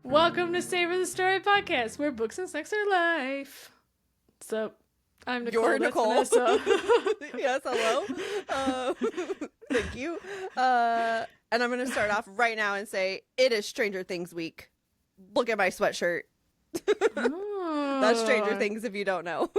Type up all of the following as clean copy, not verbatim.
Welcome to Savor the Story podcast, where books and sex are life. So, I'm Nicole. You're Nicole. That's Vanessa. Yes, hello. Thank you. And I'm going to start off right now and say, it is Stranger Things week. Look at my sweatshirt. Oh. That's Stranger Things if you don't know.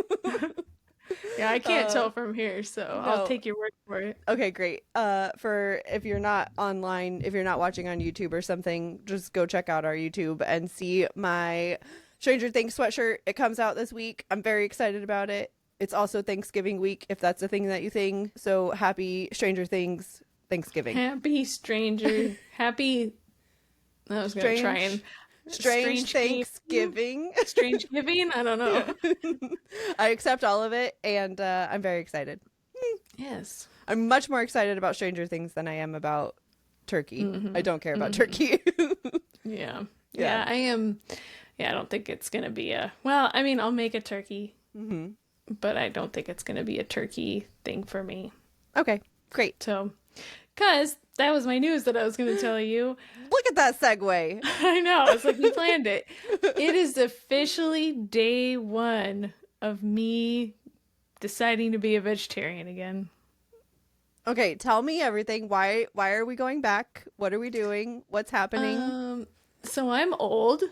Yeah, I can't tell from here, so no. I'll take your word for it. Okay, great. For if you're not online, if you're not watching on YouTube or something, just go check out our YouTube and see my Stranger Things sweatshirt. It comes out this week. I'm very excited about it. It's also Thanksgiving week, if that's a thing that you think. So happy Stranger Things Thanksgiving. Happy stranger. Happy. I was going to try and. Strange Thanksgiving. Strange giving? I don't know. I accept all of it, and I'm very excited. Yes. I'm much more excited about Stranger Things than I am about turkey. I don't care about turkey. Yeah, I am. Yeah, I don't think it's going to be a... Well, I mean, I'll make a turkey, but I don't think it's going to be a turkey thing for me. Okay, great. So, because that was my news that I was going to tell you. Look at that segue. I know. It's like we planned it. It is officially day one of me deciding to be a vegetarian again. Okay, tell me everything. Why are we going back? What are we doing? What's happening? So I'm old.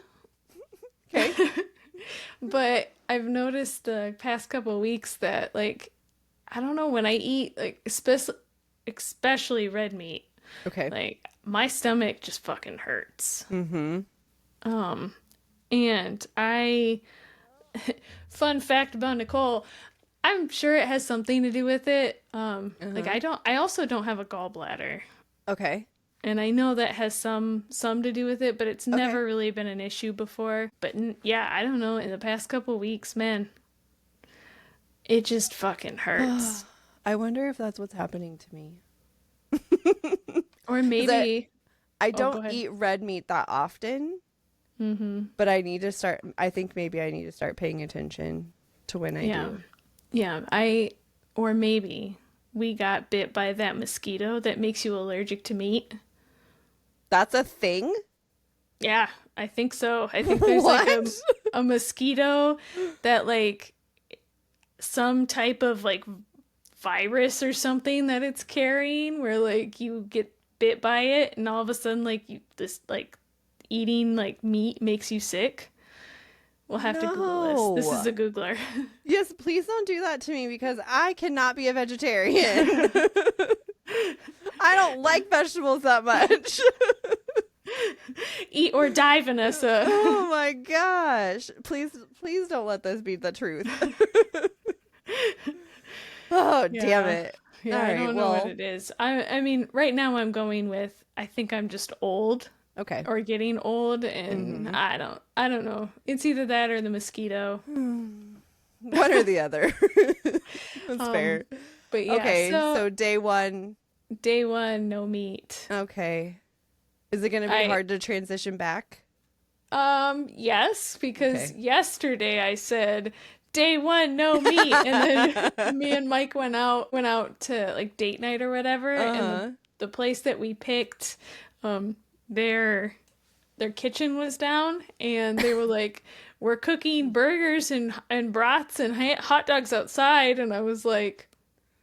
Okay. But I've noticed the past couple of weeks that, like, I don't know, when I eat, like, especially red meat, Okay. like, my stomach just fucking hurts. And fun fact about Nicole, I'm sure it has something to do with it. Like, I also don't have a gallbladder. Okay. And I know that has some to do with it, but it's never really been an issue before. But yeah, I don't know. In the past couple weeks, man, it just fucking hurts. I wonder if that's what's happening to me. Or maybe I don't eat red meat that often. But I need to start. I think maybe I need to start paying attention to when I do. Yeah, or maybe we got bit by that mosquito that makes you allergic to meat. That's a thing? Yeah, I think so. I think there's like a mosquito that, like, some type of, like, virus or something that it's carrying, where, like, you get bit by it and all of a sudden, like, eating, like, meat makes you sick. We'll have to Google this. This is a Googler. Yes, please don't do that to me, because I cannot be a vegetarian. I don't like vegetables that much. Eat or die, Vanessa. Oh my gosh. Please don't let this be the truth. Oh, damn it. Yeah, I don't know what it is. I mean, right now I'm going with, I think I'm just old. Okay. Or getting old, and I don't know. It's either that or the mosquito. One or the other. That's fair. But yeah, okay, so day one. Day one, no meat. Okay. Is it going to be hard to transition back? Yes, because yesterday I said day one, no meat, and then me and Mike went out to, like, date night or whatever, and the place that we picked, their kitchen was down, and they were like, we're cooking burgers and brats and hot dogs outside, and I was like,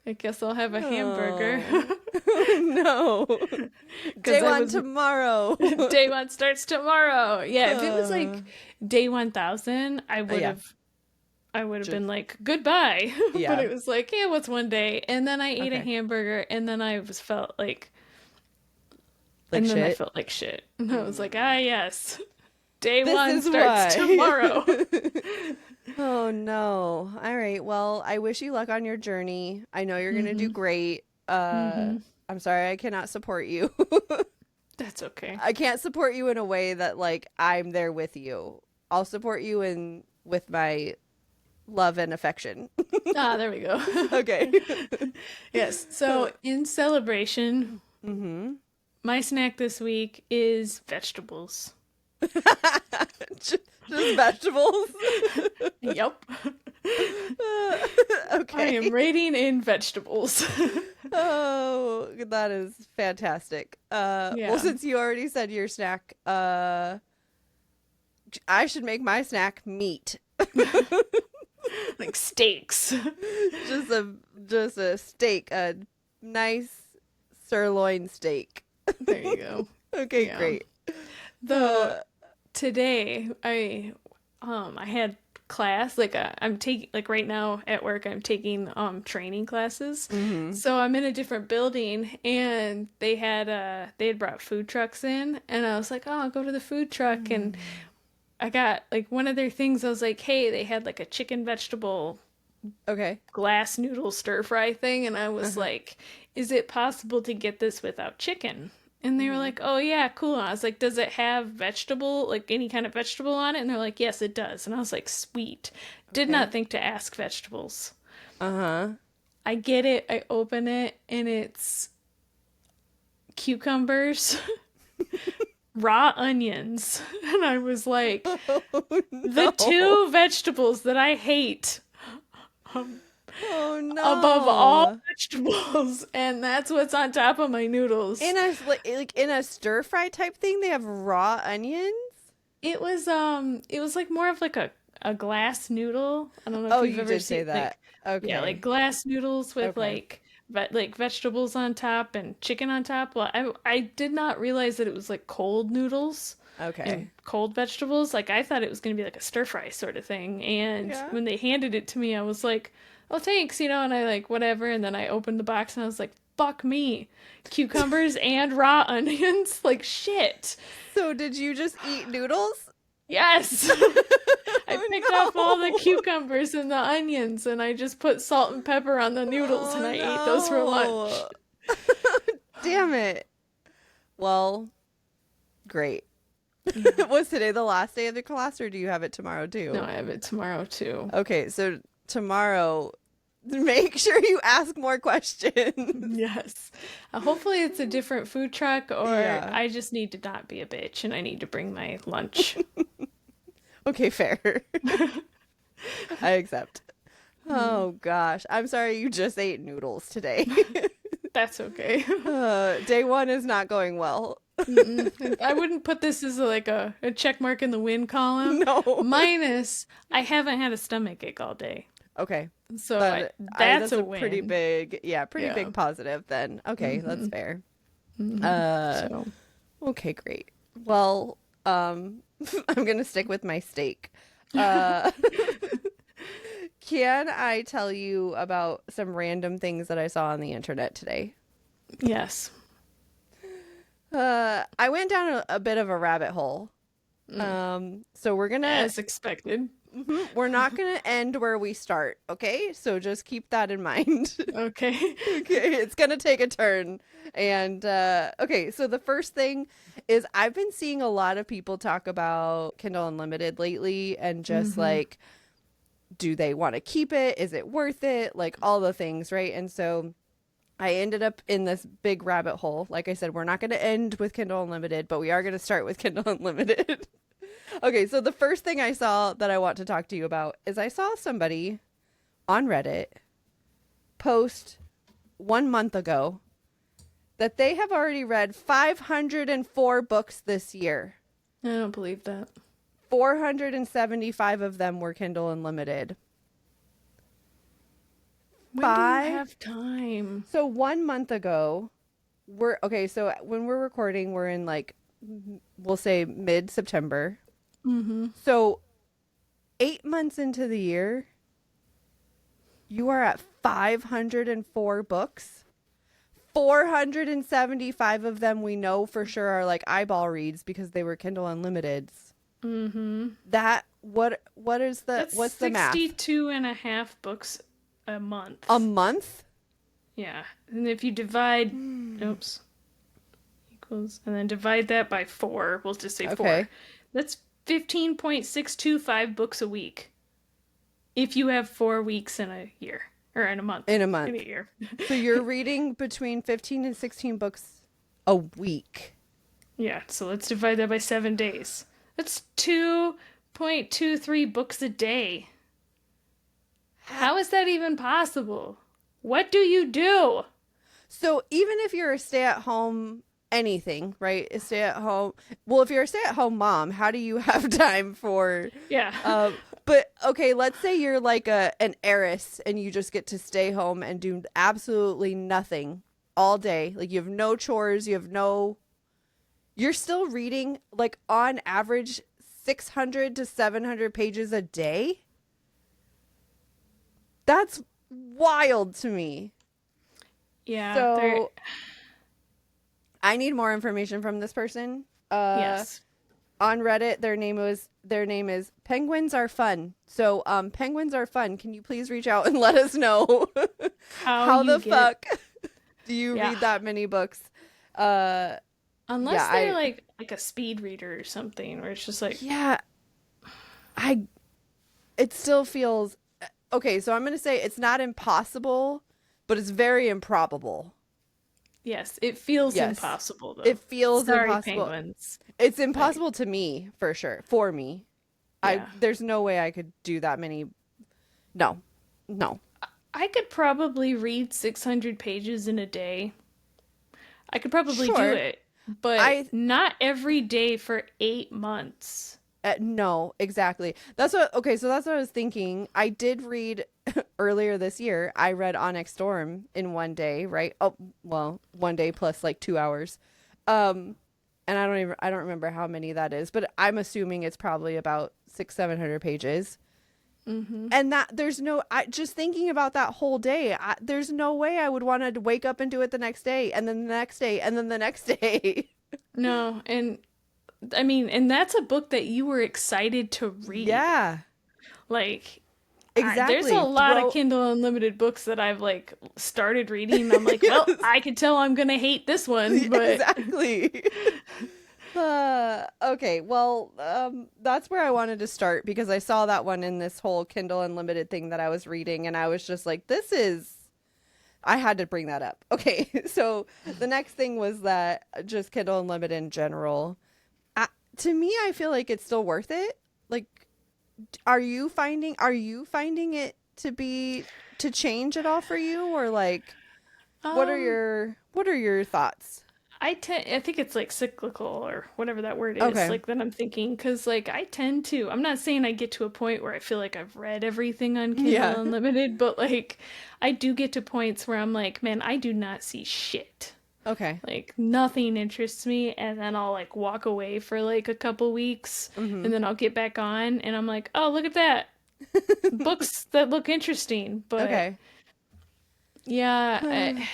I guess I'll have a hamburger. No. Day one tomorrow. Day one starts tomorrow. Yeah, if it was like day 1000, I would have been like, goodbye. Yeah. But it was like, yeah, what's one day? And then I ate a hamburger, and then I felt like then I felt like shit. And I was like, yes. Day one starts tomorrow. Oh, no. All right. Well, I wish you luck on your journey. I know you're going to do great. I'm sorry I cannot support you. That's okay. I can't support you in a way that, like, I'm there with you. I'll support you with my love and affection. There we go. Okay. Yes. So in celebration, my snack this week is vegetables. Just vegetables? Yep. Okay. I am rating in vegetables. Oh, that is fantastic. Well, since you already said your snack, I should make my snack meat. Like steaks. just a steak, a nice sirloin steak. There you go. Okay, Yeah. great. Though today I had class I'm taking like right now at work I'm taking training classes. So I'm in a different building and they had brought food trucks in and I was like, oh, I'll go to the food truck and I got like one of their things. I was like, hey, they had like a chicken vegetable glass noodle stir fry thing and I was like, is it possible to get this without chicken? And they were like, oh, yeah, cool. And I was like, does it have vegetable, like any kind of vegetable on it? And they're like, yes, it does. And I was like, sweet. Did not think to ask vegetables. I get it. I open it, and it's cucumbers, raw onions. And I was like, the two vegetables that I hate. Oh no! Above all vegetables, and that's what's on top of my noodles. In a stir fry type thing, they have raw onions. It was like more of like a glass noodle. I don't know if you've ever did seen say that. Like, yeah, like glass noodles with like vegetables on top and chicken on top. Well, I did not realize that it was like cold noodles. And cold vegetables. Like I thought it was gonna be like a stir fry sort of thing. And when they handed it to me, I was like, oh, thanks, and I like whatever. And then I opened the box and I was like, fuck me. Cucumbers and raw onions? Like shit. So did you just eat noodles? Yes. I picked up all the cucumbers and the onions and I just put salt and pepper on the noodles and I ate those for lunch. Damn it. Well, great. Was today the last day of the class or do you have it tomorrow too? No, I have it tomorrow too. Okay, so tomorrow, make sure you ask more questions. Yes. Hopefully it's a different food truck or I just need to not be a bitch and I need to bring my lunch. Okay, fair. I accept. Oh gosh. I'm sorry you just ate noodles today. That's okay. Day one is not going well. I wouldn't put this as like a check mark in the win column. No. Minus, I haven't had a stomachache all day. Okay. So that's a win. Pretty big, big positive then. Okay, that's fair. Okay, great. Well, I'm going to stick with my steak. Can I tell you about some random things that I saw on the internet today? Yes. I went down a bit of a rabbit hole. So we're gonna, as expected. We're not gonna end where we start, okay? So just keep that in mind. Okay. Okay, it's gonna take a turn. And okay, so the first thing is I've been seeing a lot of people talk about Kindle Unlimited lately and just like, do they want to keep it? Is it worth it? Like all the things, right? And so I ended up in this big rabbit hole. Like I said, we're not going to end with Kindle Unlimited, but we are going to start with Kindle Unlimited. Okay, so the first thing I saw that I want to talk to you about is I saw somebody on Reddit post 1 month ago that they have already read 504 books this year. I don't believe that. 475 of them were Kindle Unlimited. When do you have time? So 1 month ago, so when we're recording, we're in like, we'll say mid-September. So 8 months into the year, you are at 504 books. 475 of them we know for sure are like eyeball reads because they were Kindle Unlimiteds. That, what's the math? 62 and a half books a month. A month? Yeah. And if you divide, equals, and then divide that by 4, we'll just say 4. That's 15.625 books a week. If you have 4 weeks in a year. Or in a month. In a month. In a year. So you're reading between 15 and 16 books a week. Yeah, so let's divide that by 7 days. That's 2.23 books a day. How is that even possible? What do you do? So even if you're a stay-at-home anything, right? Stay at home. Well, if you're a stay at home mom, how do you have time for Yeah. But okay, let's say you're like an heiress and you just get to stay home and do absolutely nothing all day. Like you have no chores, you're still reading like on average 600 to 700 pages a day. That's wild to me. Yeah. So I need more information from this person. Yes. On Reddit, their name is Penguins Are Fun. So, Penguins Are Fun. Can you please reach out and let us know how the fuck do you read that many books? Unless they're like a speed reader or something, where it's just like it still feels okay. So I'm gonna say it's not impossible, but it's very improbable. Yes, it feels impossible though. It feels impossible. Penguins. It's impossible to me, for sure. For me. Yeah. There's no way I could do that many. No. I could probably read 600 pages in a day. I could probably do it, but not every day for 8 months. No, exactly. So that's what I was thinking. I did read earlier this year. I read Onyx Storm in one day, right? Oh, well, one day plus like 2 hours. And I don't remember how many that is, but I'm assuming it's probably about 600-700 pages. Mm-hmm. And just thinking about that whole day, there's no way I would want to wake up and do it the next day, and then the next day, and then the next day. No, and I mean, and that's a book that you were excited to read. Yeah. Like, exactly. There's a lot of Kindle Unlimited books that I've like started reading. And I'm like, well, I can tell I'm gonna hate this one. But exactly. Okay, well, that's where I wanted to start because I saw that one in this whole Kindle Unlimited thing that I was reading, and I was just like, I had to bring that up. Okay, so the next thing was that just Kindle Unlimited in general. To me, I feel like it's still worth it. Like, are you finding it to change at all for you, or like, what are your thoughts? I think it's like cyclical or whatever that word is. Okay. Like that I'm thinking, because like I'm not saying I get to a point where I feel like I've read everything on Kindle Unlimited, but like I do get to points where I'm like, man, I do not see shit. Okay. Like nothing interests me, and then I'll like walk away for like a couple weeks, and then I'll get back on, and I'm like, oh, look at that, books that look interesting. But okay. Yeah, I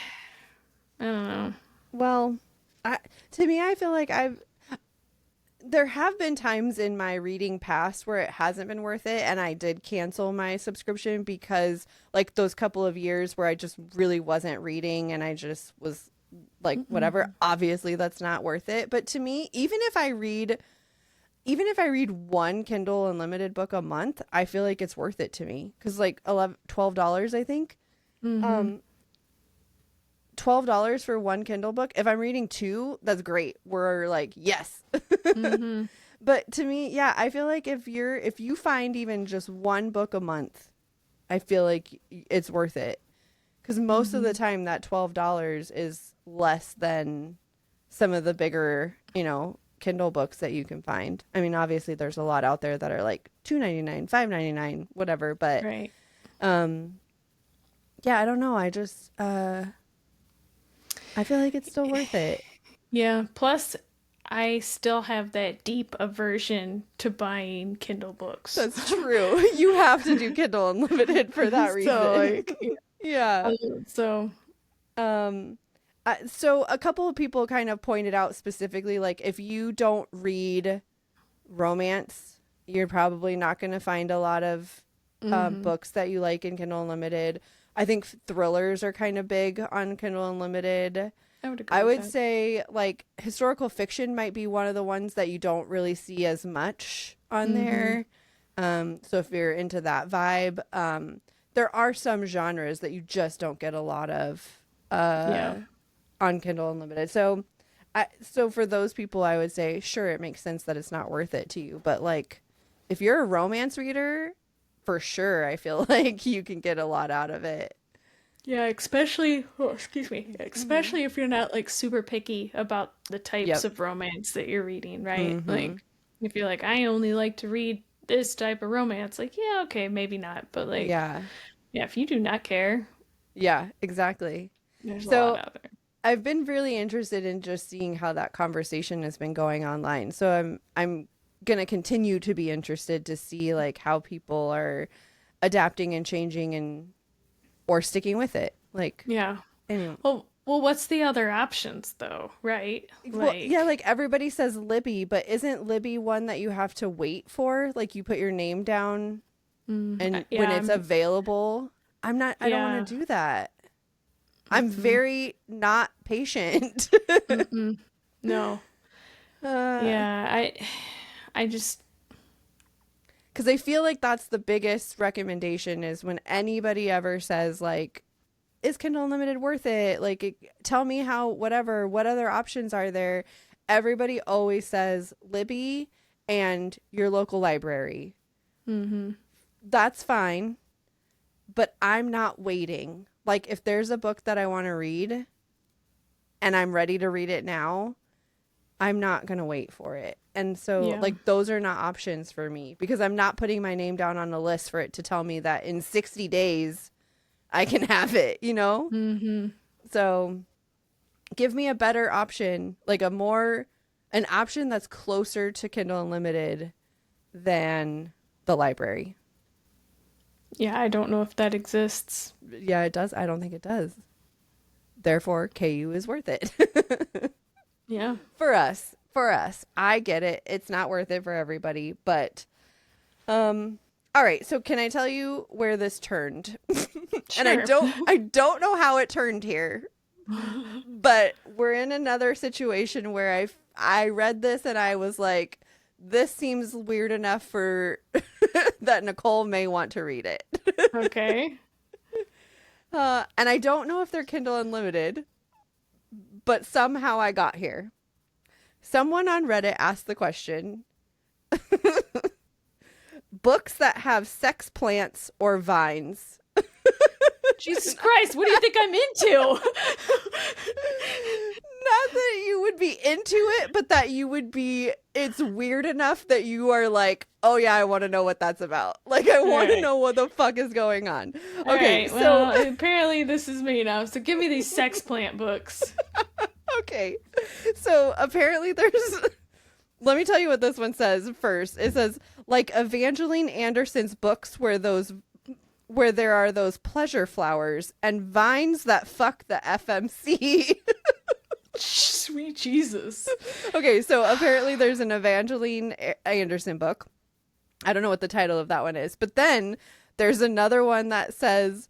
don't know. Well, to me, I feel like there have been times in my reading past where it hasn't been worth it, and I did cancel my subscription because like those couple of years where I just really wasn't reading and I just was like, whatever, obviously that's not worth it. But to me, even if I read one Kindle Unlimited book a month, I feel like it's worth it to me. Cause like $12, I think, $12 for one Kindle book. If I'm reading 2, that's great. We're like, yes. But to me, yeah, I feel like if you find even just one book a month, I feel like it's worth it. Because most of the time that $12 is less than some of the bigger, Kindle books that you can find. I mean, obviously there's a lot out there that are like $2.99, $5.99, whatever. But right. Yeah, I don't know. I just I feel like it's still worth it. Yeah. Plus, I still have that deep aversion to buying Kindle books. That's true. You have to do Kindle Unlimited for that reason. So a couple of people kind of pointed out specifically, like, if you don't read romance, you're probably not going to find a lot of books that you like in Kindle Unlimited. I think thrillers are kind of big on Kindle Unlimited. I would say like historical fiction might be one of the ones that you don't really see as much on there. So if you're into that vibe, there are some genres that you just don't get a lot of on Kindle Unlimited. So for those people, I would say, sure, it makes sense that it's not worth it to you. But like, if you're a romance reader, for sure, I feel like you can get a lot out of it. Yeah, especially if you're not like super picky about the types Yep. of romance that you're reading, right? Mm-hmm. Like if you're like, I only like to read this type of romance, like, yeah, okay, maybe not. But like, Yeah. yeah, if you do not care, Yeah, exactly. there's a lot So out there. I've been really interested in just seeing how that conversation has been going online. So I'm gonna continue to be interested to see like how people are adapting and changing and or sticking with it. Like Yeah. anyway. Well, what's the other options though, right? Well, yeah, Like, like everybody says Libby, but isn't Libby one that you have to wait for? Like you put your name down and when yeah, it's available. I don't want yeah, to do that. I'm very not patient. no, uh, yeah, I just, Because I feel like that's the biggest recommendation is when anybody ever says like, is Kindle Unlimited worth it? Like, tell me how, whatever, what other options are there? Everybody always says Libby and your local library. That's fine, but I'm not waiting. Like, if there's a book that I want to read and I'm ready to read it now, I'm not going to wait for it. And so, yeah, like, those are not options for me because I'm not putting my name down on a list for it to tell me that in 60 days I can have it, you know? So, give me a better option, like an option that's closer to Kindle Unlimited than the library. yeah. I don't know if that exists. Yeah, it does. I don't think it does. Therefore, KU is worth it. Yeah, For us. I get it. It's not worth it for everybody, but all right, so can I tell you where this turned? And sure. I don't know how it turned here. But we're in another situation where I read this and I was like, this seems weird enough for that Nicole may want to read it. Okay. And I don't know if they're Kindle Unlimited, but somehow I got here. Someone on Reddit asked the question, books that have sex plants or vines. Jesus Christ, what do you think I'm into? Not that you would be into it, but that you would be, it's weird enough that you are like, oh yeah, I want to know what that's about. Like, I want to know what the fuck is going on. Okay, Right, well, apparently this is me now, so give me these sex plant books. okay. So apparently there's, let me tell you what this one says first. It says, like Evangeline Anderson's books where there are those pleasure flowers and vines that fuck the FMC. Sweet Jesus. Okay, so apparently there's an Evangeline Anderson book. I don't know what the title of that one is, but then there's another one that says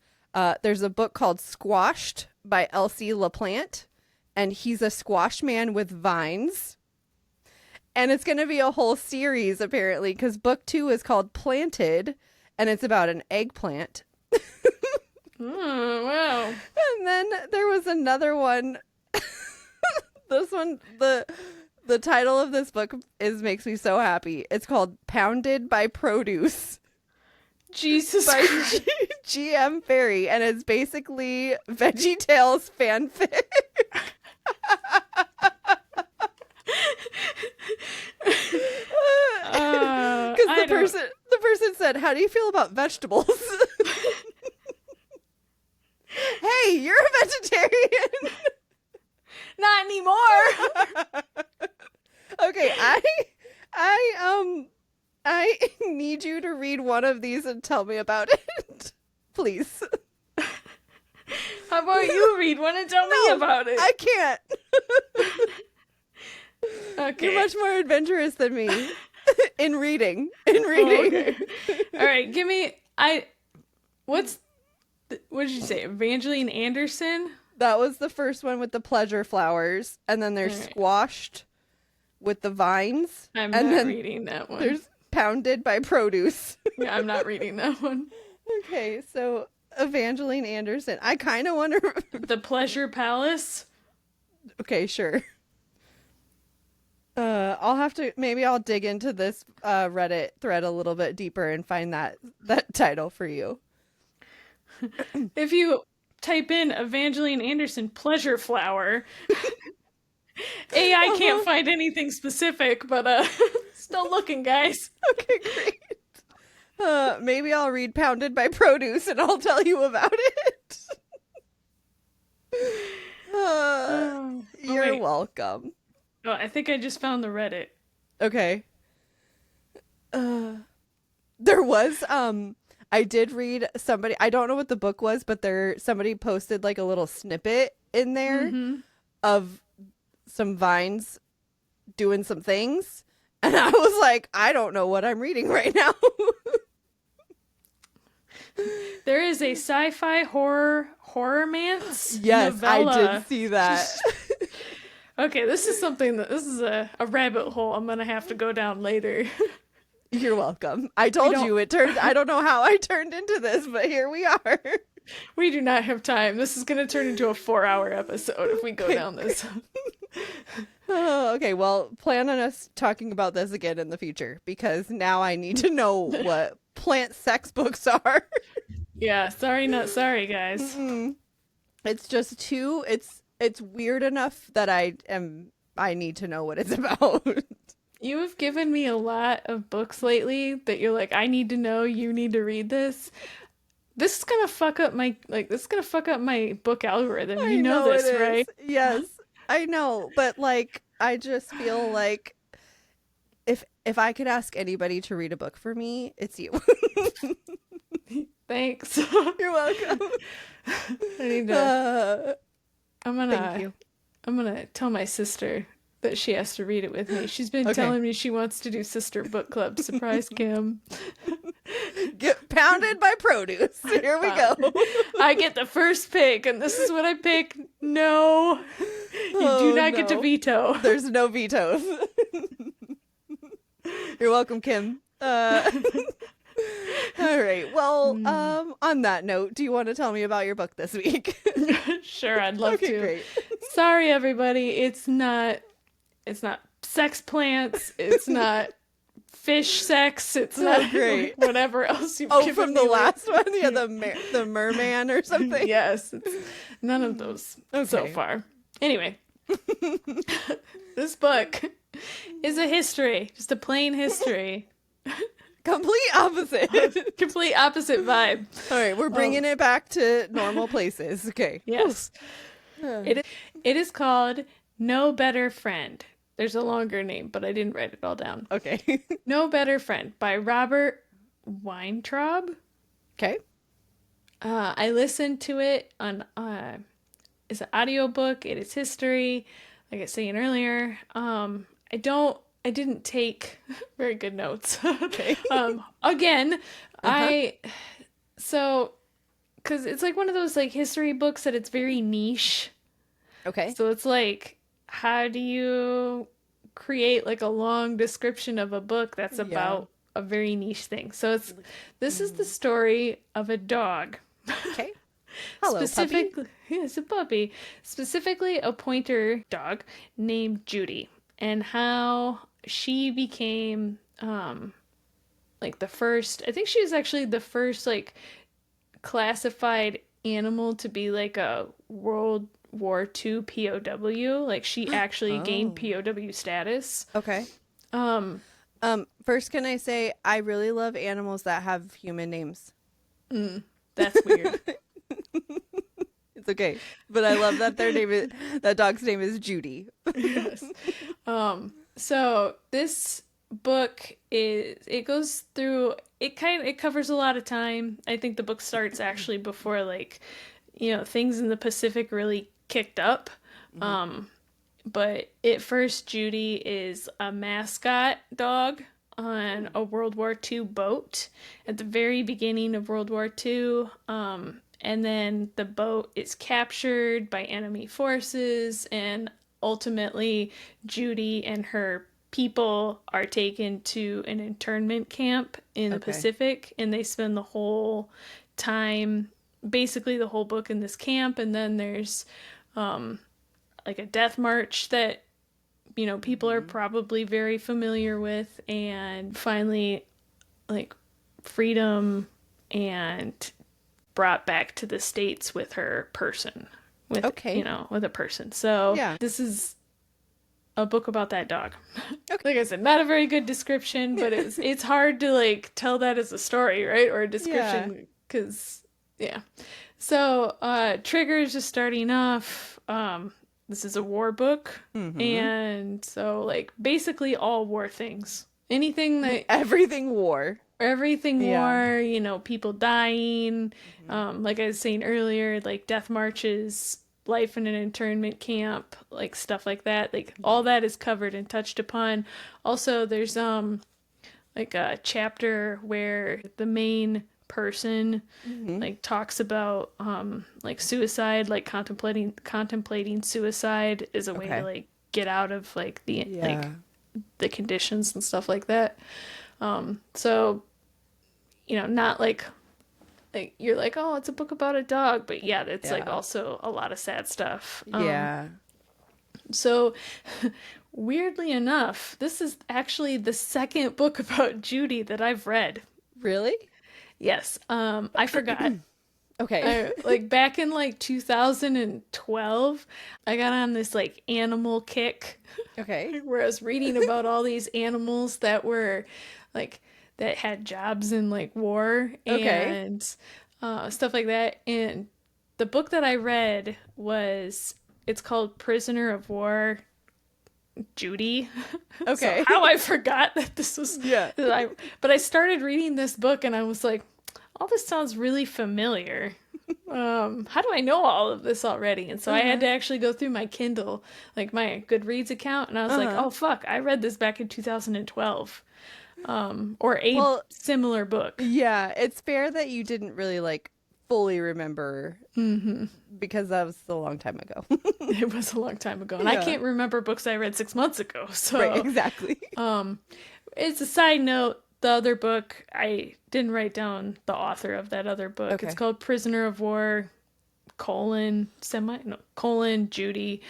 there's a book called Squashed by Elsie LaPlante, and he's a squash man with vines. And it's going to be a whole series apparently because book 2 is called Planted, and it's about an eggplant. Wow. And then there was another one. This one, the title of this book makes me so happy. It's called Pounded by Produce Jesus by Christ. GM Ferry, and it's basically VeggieTales fanfic. Because the person said, "How do you feel about vegetables?" Hey, you're a vegetarian. Not anymore. Okay, I need you to read one of these and tell me about it. Please. How about you read one and tell me about it? I can't. Okay. You're much more adventurous than me in reading. Oh, okay. All right, give me what did you say? Evangeline Anderson? That was the first one with the pleasure flowers, and then there's Squashed with the vines. I'm and not then reading that one. There's Pounded by Produce. Yeah, I'm not reading that one. Okay, so Evangeline Anderson. I kind of want to. The Pleasure Palace? Okay, sure. I'll have to, maybe I'll dig into this Reddit thread a little bit deeper and find that title for you. If you type in Evangeline Anderson pleasure flower. AI can't find anything specific, but still looking, guys. Okay, great. Maybe I'll read Pounded by Produce and I'll tell you about it. You're welcome. Oh, I think I just found the Reddit. Okay. There was I did read somebody, I don't know what the book was, but somebody posted like a little snippet in there of some vines doing some things, and I was like, I don't know what I'm reading right now. There is a sci-fi horror-mance Yes, novella. I did see that. Okay, this is a rabbit hole I'm gonna have to go down later. You're welcome. I told you I don't know how I turned into this, but here we are. We do not have time. This is gonna turn into a 4-hour episode if we go down this. Okay, well, plan on us talking about this again in the future, because now I need to know what plant sex books are. Yeah, sorry, not sorry, guys. It's just it's weird enough that I need to know what it's about. You have given me a lot of books lately that you're like, I need to know, you need to read this. This is gonna fuck up my book algorithm. You know this, right? Yes, I know, but like, I just feel like if I could ask anybody to read a book for me, it's you. Thanks. You're welcome. I need to. Thank you. I'm gonna tell my sister that she has to read it with me. She's been telling me she wants to do sister book club. Surprise, Kim. Get Pounded by Produce. Here we go. I get the first pick, and this is what I pick. No, you do not get to veto. There's no vetoes. You're welcome, Kim. All right. Well, on that note, do you want to tell me about your book this week? Sure, I'd love to. Great. Sorry, everybody. It's not sex plants. It's not fish sex. It's not great. Whatever else you've given from me. The last one? Yeah, the merman or something? Yes. It's none of those so far. Anyway. This book is a history. Just a plain history. Complete opposite. Complete opposite vibe. All right, we're bringing it back to normal places. Okay. Yes. It is called No Better Friend. There's a longer name, but I didn't write it all down. Okay. No Better Friend by Robert Weintraub. Okay. I listened to it on it's an audiobook. It is history. Like I was saying earlier. I didn't take very good notes. Okay. Again, because it's like one of those like history books that it's very niche. Okay. So it's like, how do you create like a long description of a book that's about a very niche thing? So this is the story of a dog. Okay. Hello, puppy. Yeah, it's a puppy. Specifically a pointer dog named Judy, and how she became like the first, I think she was actually the first like classified animal to be like a World War II POW. Like she actually gained POW status. Okay. First, can I say I really love animals that have human names. That's weird. It's okay, but I love that that dog's name is Judy. Yes. So this book it covers a lot of time. I think the book starts actually before like, things in the Pacific really kicked up. But at first Judy is a mascot dog on a World War II boat at the very beginning of World War II. And then the boat is captured by enemy forces, and ultimately Judy and her people are taken to an internment camp in the Pacific, and they spend the whole time, basically the whole book, in this camp. And then there's like a death march that people are probably very familiar with, and finally like freedom and brought back to the States with her person. With, okay. With a person. So this is a book about that dog. Okay. Like I said, not a very good description, but it's hard to like tell that as a story, right? Or a description, because So triggers, just starting off. This is a war book, and so like basically all war things. Anything that everything war, people dying. Like I was saying earlier, like death marches, life in an internment camp, like stuff like that. Like all that is covered and touched upon. Also, there's like a chapter where the main person like talks about like suicide, like contemplating suicide as a way to like get out of like the conditions and stuff like that. So not like you're like, oh, it's a book about a dog, but it's like also a lot of sad stuff. So weirdly enough, this is actually the second book about Judy that I've read. Really? Yes. I forgot. Okay. Like back in like 2012, I got on this like animal kick. Okay. Where I was reading about all these animals that were like that had jobs in like war and stuff like that. And the book that I read it's called Prisoner of War, Judy. Okay. So how I forgot that this was but I started reading this book and I was like, all this sounds really familiar. How do I know all of this already? And so I had to actually go through my Kindle, like my Goodreads account, and I was like, oh fuck, I read this back in 2012. Or a similar book. Yeah, it's fair that you didn't really like fully remember because that was a long time ago. It was a long time ago, and I can't remember books I read 6 months ago. So right, exactly. It's a side note. The other book, I didn't write down the author of that other book. Okay. It's called Prisoner of War, Judy.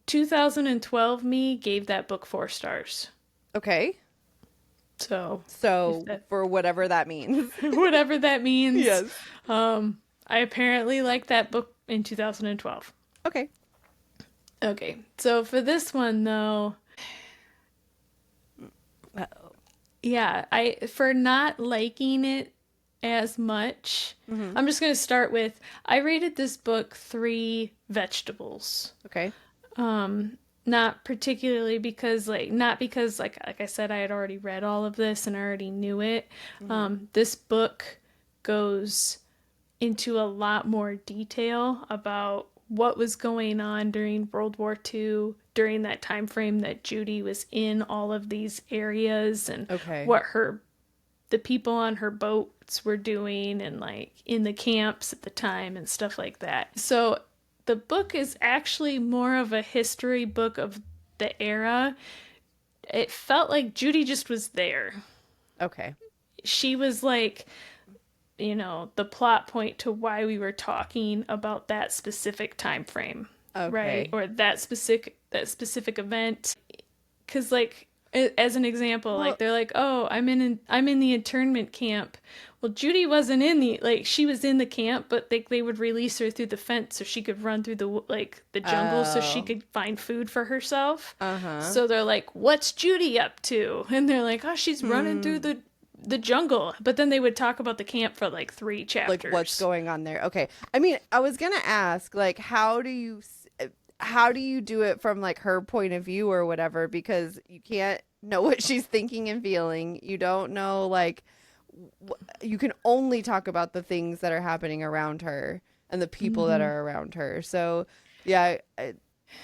2012 me gave that book 4 stars. Okay. So for whatever that means. Whatever that means. Yes. I apparently liked that book in 2012. Okay. Okay. So for this one though, for not liking it as much, I'm just going to start with, I rated this book 3 vegetables. Okay. Not particularly because not because like I said, I had already read all of this and I already knew it. This book goes into a lot more detail about what was going on during World War II, during that time frame that Judy was in all of these areas, and what the people on her boats were doing, and like in the camps at the time and stuff like that. So the book is actually more of a history book of the era. It felt like Judy just was there. Okay. She was like, the plot point to why we were talking about that specific time frame. Okay. Right? Or that specific event. Because like, as an example, like they're like, oh, I'm in the internment camp. Well, Judy wasn't she was in the camp, but they would release her through the fence so she could run through the jungle so she could find food for herself. So they're like, what's Judy up to? And they're like, oh, she's running through the jungle. But then they would talk about the camp for like 3 chapters. Like what's going on there. Okay. I mean, I was going to ask, like, how do you do it from like her point of view or whatever? Because you can't know what she's thinking and feeling. You don't know, like, you can only talk about the things that are happening around her and the people that are around her. So yeah,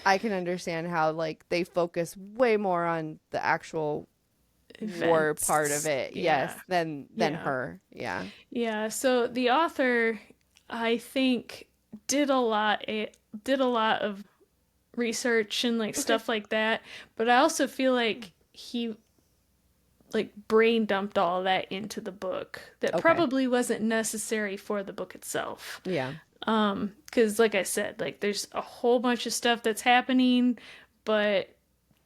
I can understand how like they focus way more on the actual war part of it, than her. Yeah. So the author, I think, did a lot of research and like stuff like that, but I also feel like he like brain dumped all that into the book that probably wasn't necessary for the book itself. Yeah. Because like I said, like there's a whole bunch of stuff that's happening, but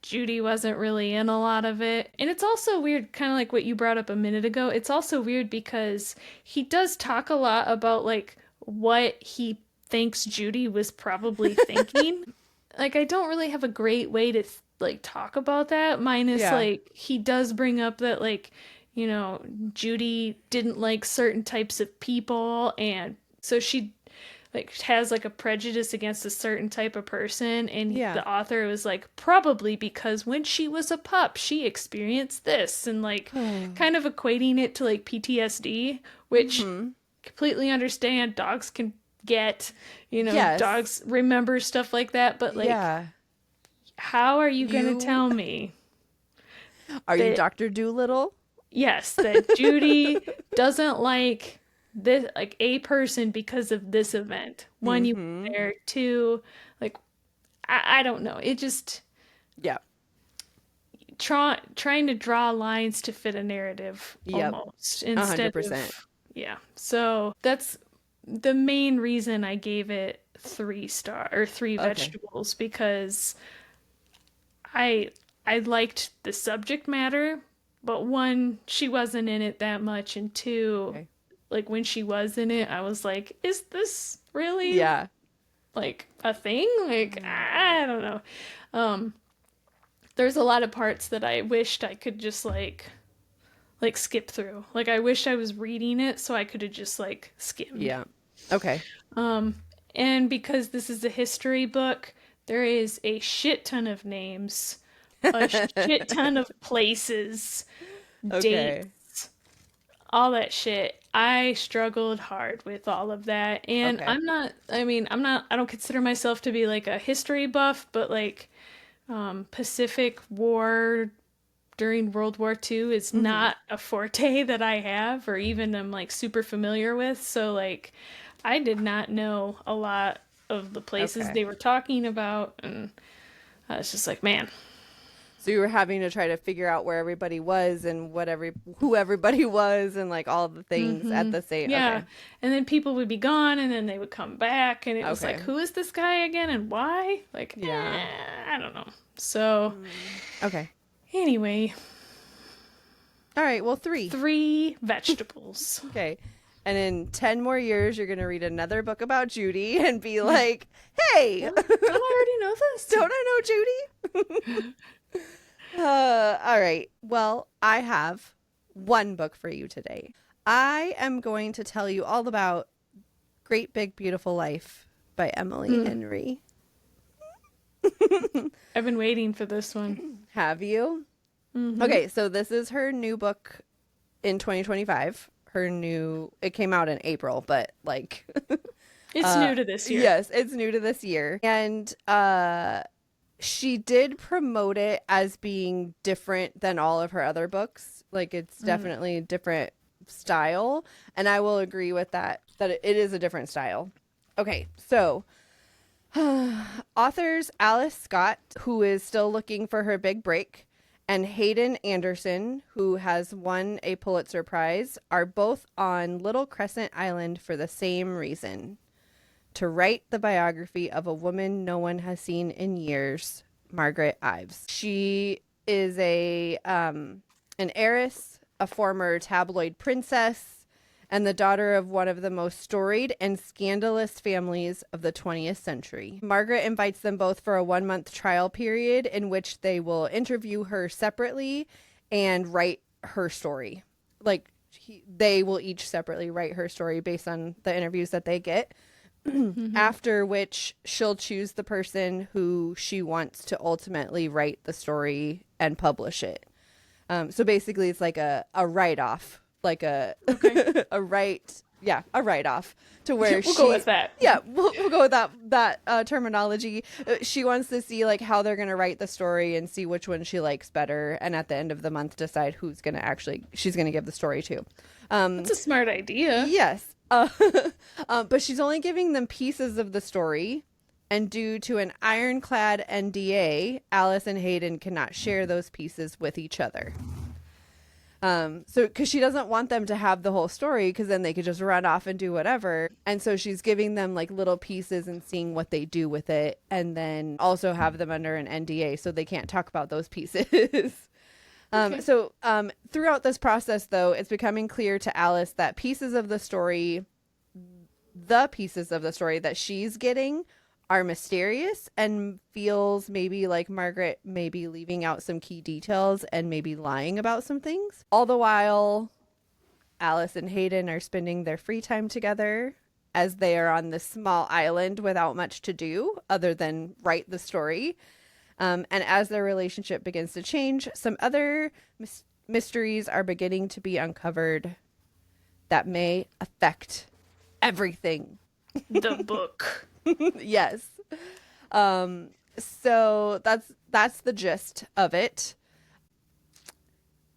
Judy wasn't really in a lot of it. And it's also weird, kind of like what you brought up a minute ago. It's also weird because he does talk a lot about like what he thinks Judy was probably thinking. Like, I don't really have a great way to like talk about that, minus like he does bring up that like, you know, Judy didn't like certain types of people, and so she like has like a prejudice against a certain type of person, and the author was like, probably because when she was a pup she experienced this, and like kind of equating it to like PTSD, which completely understand dogs can get, you know, dogs remember stuff like that, but like how are you gonna tell me you Dr. Doolittle? Yes, that Judy doesn't like this, like a person, because of this event. One, you were there. Two, like I don't know. It just trying to draw lines to fit a narrative almost instead 100%. Of So that's the main reason I gave it 3 vegetables, because I liked the subject matter, but one, she wasn't in it that much, and two, like when she was in it, I was like, is this really like a thing? Like, I don't know. There's a lot of parts that I wished I could just like skip through. Like, I wish I was reading it so I could have just like skimmed. Yeah. Okay. And because this is a history book, there is a shit ton of names, a shit ton of places, dates, all that shit. I struggled hard with all of that. And I don't consider myself to be like a history buff, but like Pacific War during World War II is not a forte that I have or even am like super familiar with. So like I did not know a lot of the places they were talking about, and I was just like, man. So you were having to try to figure out where everybody was and who everybody was and like all the things at the same. And then people would be gone and then they would come back, and it was like, who is this guy again and why? Like, I don't know. So anyway. All right, well, 3 vegetables. Okay. And in 10 more years, you're going to read another book about Judy and be like, hey. Don't I already know this? Don't I know Judy? All right. Well, I have one book for you today. I am going to tell you all about Great Big Beautiful Life by Emily Henry. I've been waiting for this one. Have you? Okay, so this is her new book in 2025. It came out in April, but like it's new to this year. Yes, it's new to this year. And she did promote it as being different than all of her other books. Like, it's definitely a different style, and I will agree with that it is a different style. Okay, so authors Alice Scott, who is still looking for her big break, and Hayden Anderson, who has won a Pulitzer Prize, are both on Little Crescent Island for the same reason: to write the biography of a woman no one has seen in years, Margaret Ives. She is an heiress, a former tabloid princess, and the daughter of one of the most storied and scandalous families of the 20th century. Margaret invites them both for a 1-month trial period in which they will interview her separately and write her story. Like, they will each separately write her story based on the interviews that they get. After which she'll choose the person who she wants to ultimately write the story and publish it. So basically it's like a write-off, like a write-off to where we'll go with that. Yeah, we'll go with that terminology. She wants to see like how they're going to write the story and see which one she likes better, and at the end of the month decide who's going to she's going to give the story to. That's a smart idea. Yes. But she's only giving them pieces of the story, and due to an ironclad NDA, Alice and Hayden cannot share those pieces with each other. So because she doesn't want them to have the whole story, because then they could just run off and do whatever. And so she's giving them like little pieces and seeing what they do with it, and then also have them under an NDA so they can't talk about those pieces. Okay. So throughout this process, though, it's becoming clear to Alice that the pieces of the story that she's getting are mysterious, and feels maybe like Margaret may be leaving out some key details and maybe lying about some things. All the while, Alice and Hayden are spending their free time together as they are on this small island without much to do other than write the story. And as their relationship begins to change, some other mysteries are beginning to be uncovered that may affect everything. The book. Yes. So that's the gist of it.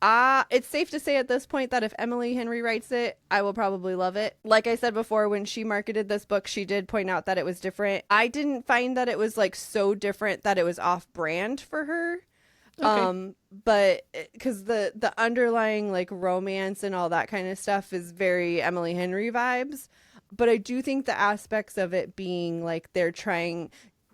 It's safe to say at this point that if Emily Henry writes it, I will probably love it. Like I said before, when she marketed this book, she did point out that it was different. I didn't find that it was like so different that it was off brand for her. Okay. But because the underlying like romance and all that kind of stuff is very Emily Henry vibes. But I do think the aspects of it being like they're trying,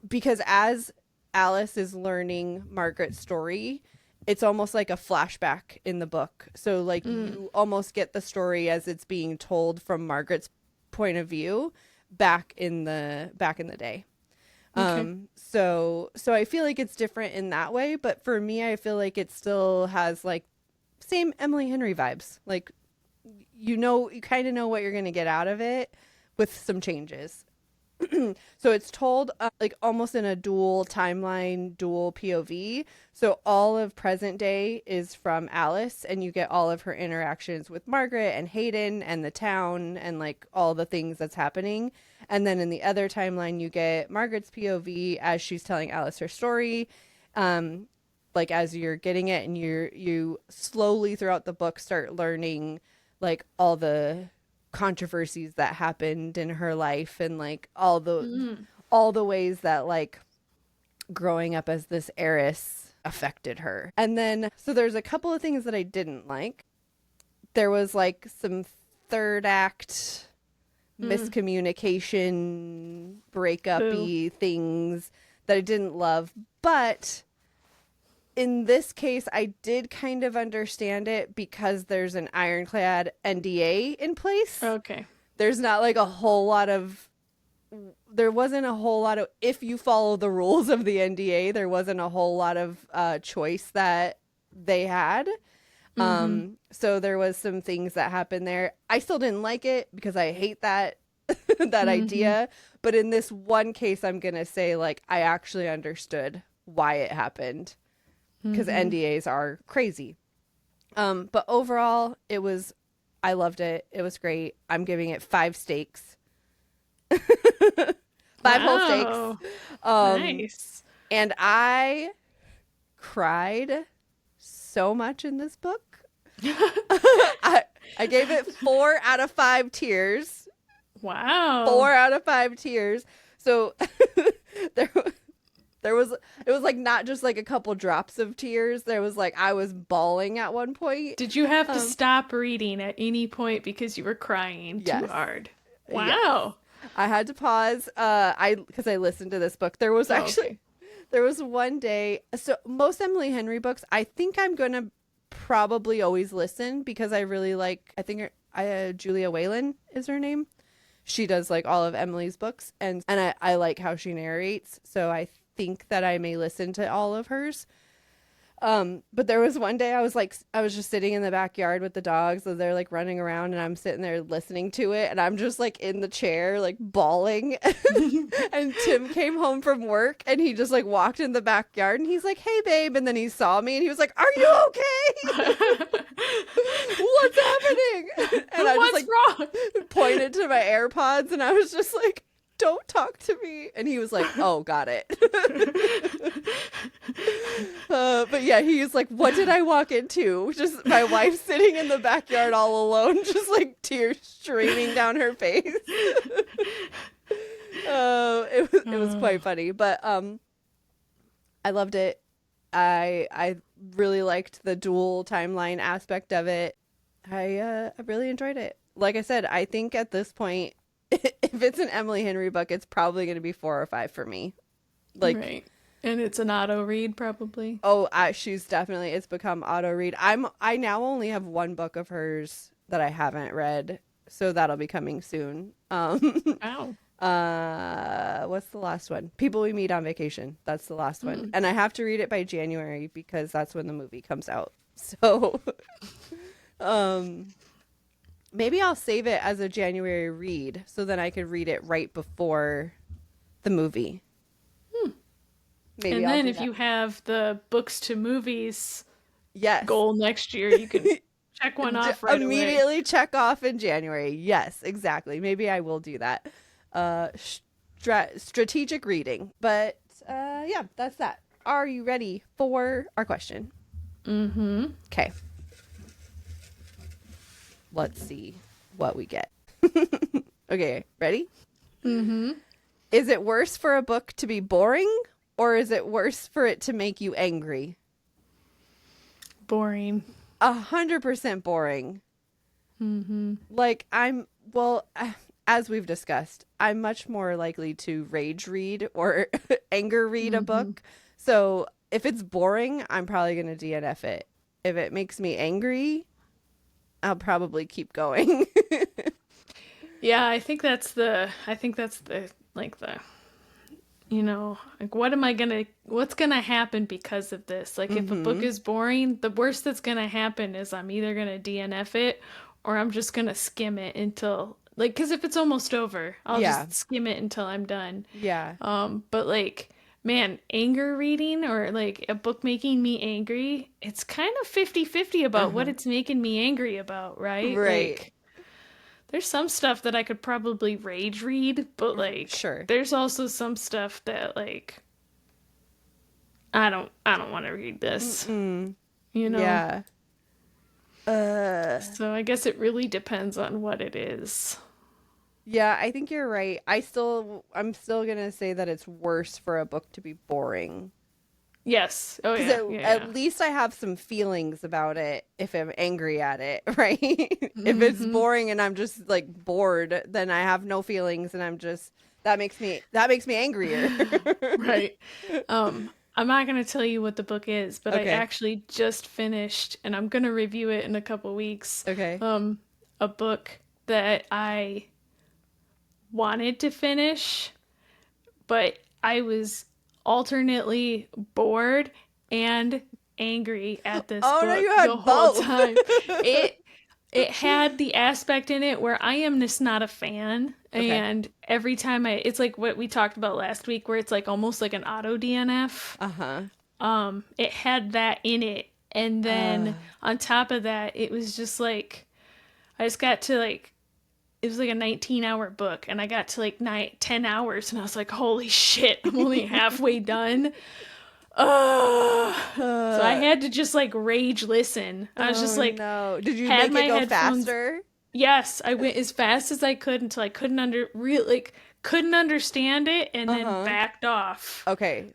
because as Alice is learning Margaret's story, it's almost like a flashback in the book. So like you almost get the story as it's being told from Margaret's point of view back in the day. Okay. So I feel like it's different in that way, but for me, I feel like it still has like same Emily Henry vibes. Like, you kind of know what you're going to get out of it with some changes. So it's told like almost in a dual timeline, dual POV. So all of present day is from Alice, and you get all of her interactions with Margaret and Hayden and the town and like all the things that's happening. And then in the other timeline, you get Margaret's POV as she's telling Alice her story. Like as you're getting it, and you slowly throughout the book start learning like all the controversies that happened in her life, and like all the ways that like growing up as this heiress affected her. And then so there's a couple of things that I didn't like. There was like some third act miscommunication, breakup-y things that I didn't love, but in this case, I did kind of understand it because there's an ironclad NDA in place. Okay. There's not like there wasn't a whole lot of, if you follow the rules of the NDA, there wasn't a whole lot of choice that they had. So there was some things that happened there. I still didn't like it because I hate that idea. But in this one case, I'm going to say like, I actually understood why it happened. Because NDAs are crazy. But overall, I loved it. It was great. I'm giving it 5 steaks. 5 whole steaks. Nice. And I cried so much in this book. I gave it 4 out of 5 tears. Wow. 4 out of 5 tears. So it was like not just like a couple drops of tears. There was like, I was bawling at one point. Did you have to stop reading at any point because you were crying too hard? Wow. Yes. I had to pause. Because I listened to this book. There was there was one day. So most Emily Henry books, I think I'm going to probably always listen because I really like, I think Julia Whalen is her name. She does like all of Emily's books, and I like how she narrates. So I think that I may listen to all of hers. But there was one day I was just sitting in the backyard with the dogs, so they're like running around, and I'm sitting there listening to it, and I'm just like in the chair like bawling. And Tim came home from work, and he just like walked in the backyard, and he's like, "Hey babe," and then he saw me and he was like, "Are you okay? What's happening?" And I just like wrong? Pointed to my AirPods, and I was just like, "Don't talk to me." And he was like, "Oh, got it." But yeah, he's like, "What did I walk into?" Just my wife sitting in the backyard all alone, just like tears streaming down her face. It was quite funny, but I loved it. I really liked the dual timeline aspect of it. I really enjoyed it. Like I said, I think at this point, if it's an Emily Henry book, it's probably going to be 4 or 5 for me. Like, right. And it's an auto read, probably. oh, she's definitely, it's become auto read. I now only have one book of hers that I haven't read, so that'll be coming soon. Wow. What's the last one? People We Meet on Vacation. That's the last one, and I have to read it by January because that's when the movie comes out. So, maybe I'll save it as a January read so then I could read it right before the movie. Maybe and I'll then do if that. you have the books to movies Yes. goal next year, you can check one off right immediately away. check off in January. Yes, exactly. Maybe I will do that. Strategic reading. But yeah, that's that. Are you ready for our question? Mm-hmm. Okay. Let's see what we get. Okay, ready? Mm-hmm. Is it worse for a book to be boring, or is it worse for it to make you angry? Boring. 100% boring. Mm-hmm. Like, as we've discussed, I'm much more likely to rage read or anger read a book. So if it's boring, I'm probably going to DNF it. If it makes me angry, I'll probably keep going. Yeah, I think that's the what's gonna happen because of this? Like, if a book is boring, the worst that's gonna happen is I'm either gonna DNF it or I'm just gonna skim it until, like, because if it's almost over, I'll just skim it until I'm done. Yeah. But like, man, anger reading or like a book making me angry, it's kind of 50-50 about what it's making me angry about, right? Right. Like, there's some stuff that I could probably rage read, but like, Sure. there's also some stuff that like I don't want to read this. Mm-mm. You know? Yeah. So I guess it really depends on what it is. Yeah, I think you're right. I'm still gonna say that it's worse for a book to be boring. Yes. Oh Because yeah. at least I have some feelings about it if I'm angry at it, right? If it's boring and I'm just like bored, then I have no feelings and I'm just that makes me angrier. Right. I'm not gonna tell you what the book is, but Okay. I actually just finished, and I'm gonna review it in a couple weeks. Okay. A book that I wanted to finish, but I was alternately bored and angry at this Oh, book no, you had the whole both. time. It had the aspect in it where I am just not a fan. Okay. And every time it's like what we talked about last week, where it's like almost like an auto DNF. It had that in it. And then on top of that, it was just like, I just got to like, it was like a 19-hour book, and I got to like 10 hours, and I was like, holy shit, I'm only halfway done. So I had to just like rage listen. I was just like, no. Did you had make it my go headphones- faster? Yes, I went as fast as I could until I couldn't understand it, and then backed off. Okay.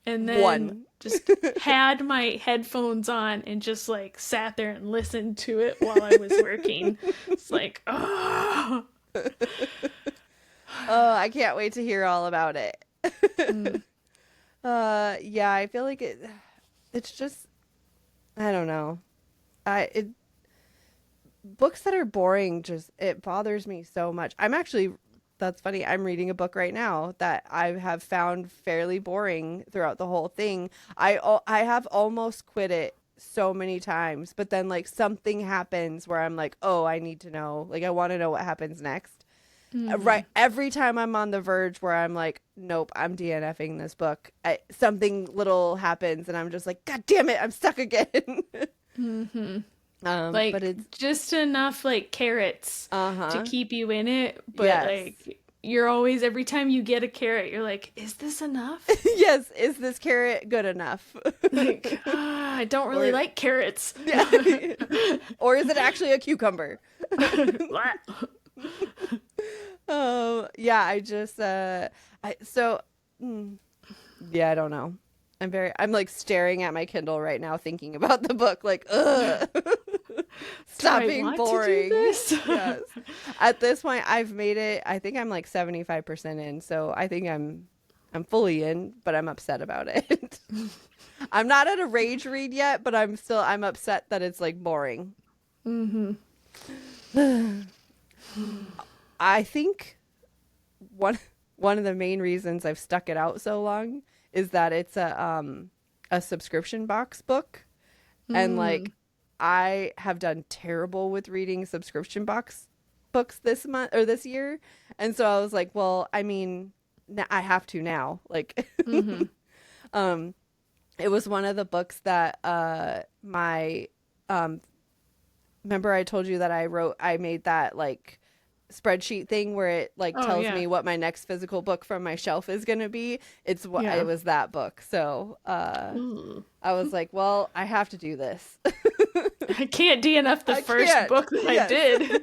And then One. just had my headphones on and just like sat there and listened to it while I was working. It's like, oh. Oh, I can't wait to hear all about it. Yeah, I feel like it's just, I don't know. Books that are boring, it bothers me so much. That's funny. I'm reading a book right now that I have found fairly boring throughout the whole thing. I have almost quit it so many times, but then like something happens where I'm like, oh, I need to know. Like, I want to know what happens next. Right. Every time I'm on the verge where I'm like, nope, I'm DNFing this book. Something little happens and I'm just like, God damn it, I'm stuck again. Like, but it's just enough like carrots to keep you in it, but Yes. like you're always, every time you get a carrot, you're like, is this enough? Yes, is this carrot good enough? Like, I don't really like carrots. Or is it actually a cucumber? Yeah, I just yeah, I don't know. I'm like staring at my Kindle right now thinking about the book like, ugh. Stop being boring. Yes. At this point I've made it. I think I'm like 75% in, so I think I'm fully in, but I'm upset about it. I'm not at a rage read yet, but I'm upset that it's like boring. I think one of the main reasons I've stuck it out so long is that it's a subscription box book, and like I have done terrible with reading subscription box books this month or this year, and so I was like, well, I mean, I have to now. Like, it was one of the books that my remember I told you that I made that like spreadsheet thing where it like tells me what my next physical book from my shelf is going to be. It was that book. So I was like, well, I have to do this. I can't DNF the first book that I did.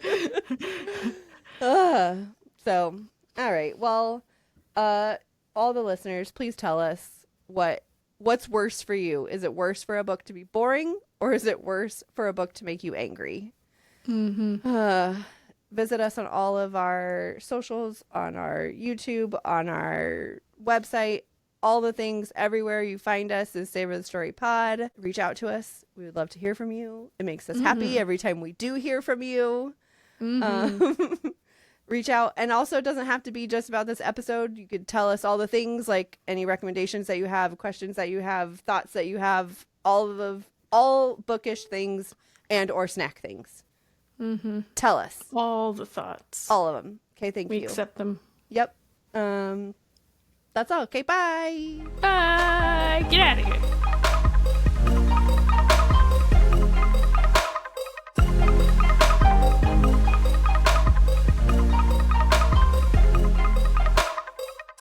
So, all right. Well, all the listeners, please tell us what's worse for you. Is it worse for a book to be boring, or is it worse for a book to make you angry? Visit us on all of our socials, on our YouTube, on our website, all the things. Everywhere you find us is Savor the Story Pod. Reach out to us. We would love to hear from you. It makes us happy every time we do hear from you. Reach out. And also, it doesn't have to be just about this episode. You could tell us all the things, like any recommendations that you have, questions that you have, thoughts that you have, all bookish things and or snack things. Tell us all the thoughts, all of them. Okay, thank you. We accept them. Yep. That's all. Okay, bye. Get out of here.